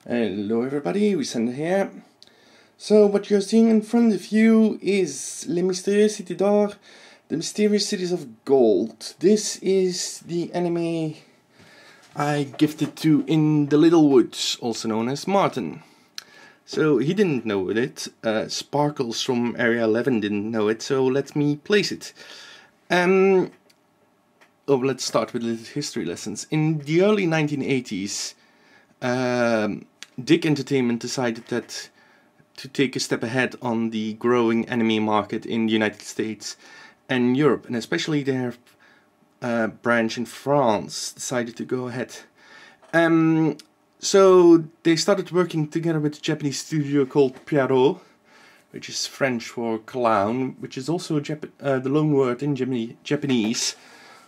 Hello everybody, Resender here. So what you're seeing in front of you is Les Mystérieuses Cités d'Or, the Mysterious Cities of Gold. This is the anime I gifted to in the Little Woods, also known as Martin. So he didn't know it, Sparkles from Area 11 didn't know it, so let me place it. Let's start with little history lessons. In the early 1980s, Dick Entertainment decided that to take a step ahead on the growing anime market in the United States and Europe, and especially their branch in France decided to go ahead. So they started working together with a Japanese studio called Pierrot, which is French for clown, which is also the loan word in Japanese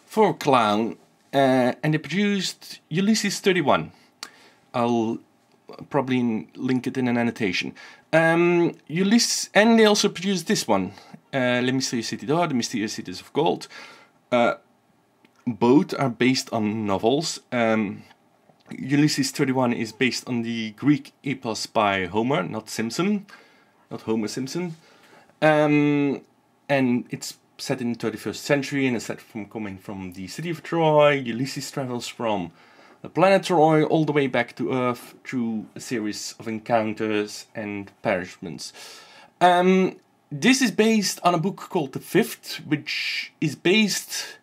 for clown, and they produced Ulysses 31. I'll probably link it in an annotation. Ulysses, and they also produced this one, Les Mystérieuses Cités d'Or, The Mysterious Cities of Gold. Both are based on novels. Ulysses 31 is based on the Greek epos by Homer, not Homer Simpson. And it's set in the 31st century and is set coming from the city of Troy. Ulysses travels from the planet Troy all the way back to Earth through a series of encounters and perishments. This is based on a book called The Fifth, which is based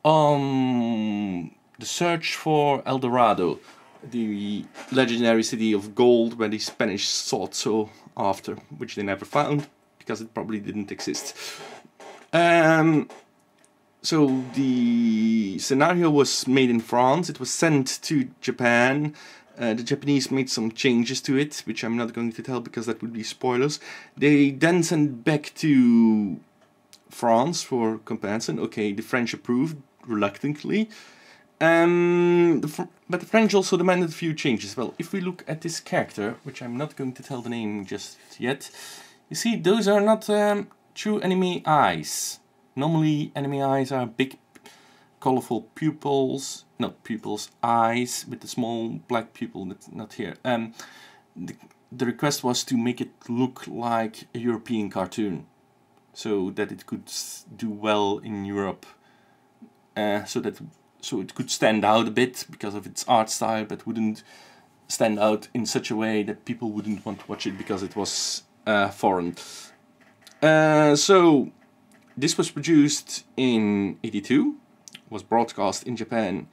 on the search for El Dorado, the legendary city of gold where the Spanish sought so after, which they never found because it probably didn't exist. So the scenario was made in France. It was sent to Japan. The Japanese made some changes to it, which I'm not going to tell because that would be spoilers. They then sent back to France for comparison. Okay, the French approved reluctantly. But the French also demanded a few changes. Well, if we look at this character, which I'm not going to tell the name just yet, you see those are not true anime eyes. Normally, anime eyes are big, colorful pupils, not pupils, eyes with the small black pupil. That's not here. The request was to make it look like a European cartoon, so that it could do well in Europe, so it could stand out a bit because of its art style, but wouldn't stand out in such a way that people wouldn't want to watch it because it was foreign. So this was produced in 82, was broadcast in Japan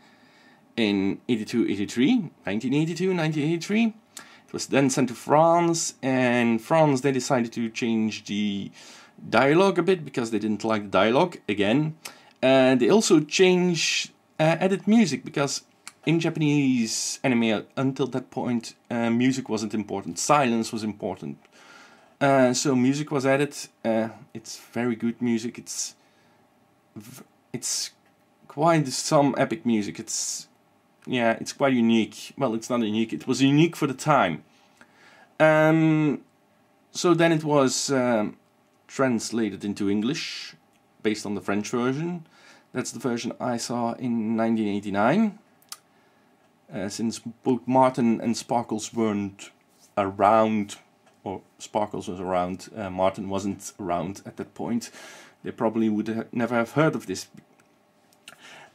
in 1982-83. It was then sent to France, and France, they decided to change the dialogue a bit because they didn't like the dialogue again. They also added music because in Japanese anime until that point music wasn't important, silence was important. So music was added. It's very good music. It's quite some epic music. It's quite unique. Well, it's not unique. It was unique for the time. So then it was translated into English based on the French version. That's the version I saw in 1989. Since both Martin and Sparkles weren't around, or Sparkles was around, Martin wasn't around at that point, they probably would never have heard of this.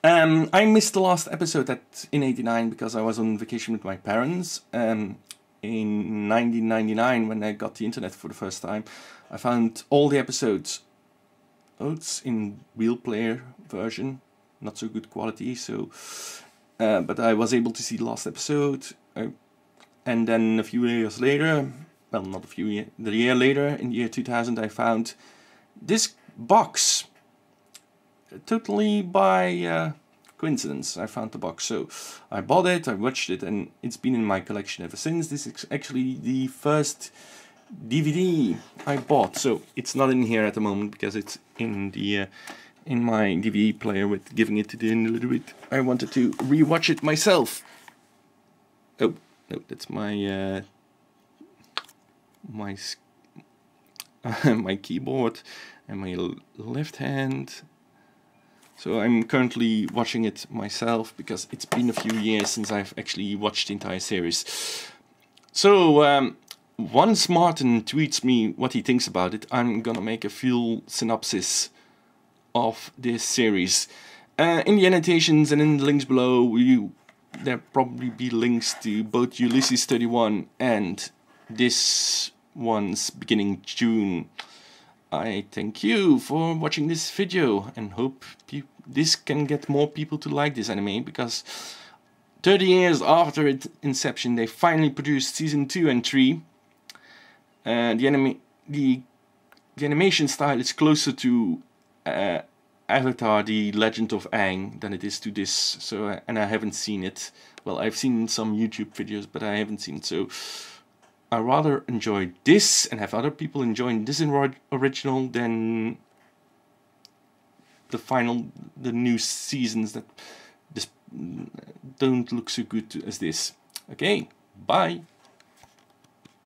I missed the last episode in 89 because I was on vacation with my parents. In 1999, when I got the internet for the first time, I found all the episodes. It's in real player version, not so good quality, so but I was able to see the last episode, and then a few years later, well, not a few years, the year later, in the year 2000, I found this box. Totally by coincidence, I found the box. So I bought it, I watched it, and it's been in my collection ever since. This is actually the first DVD I bought. So it's not in here at the moment because it's in the in my DVD player with giving it to the end a little bit. I wanted to rewatch it myself. Oh no, that's my my keyboard and my left hand. So I'm currently watching it myself because it's been a few years since I've actually watched the entire series. So once Martin tweets me what he thinks about it, I'm gonna make a full synopsis of this series. In the annotations and in the links below, there'll probably be links to both Ulysses 31 and this one's beginning June. I thank you for watching this video and hope this can get more people to like this anime, because 30 years after its inception they finally produced season 2 and 3. The animation style is closer to Avatar: The Legend of Aang than it is to this. So and I haven't seen it. Well, I've seen some YouTube videos, but I haven't seen it. So I rather enjoy this and have other people enjoying this original than the new seasons that just don't look so good as this. Okay, bye.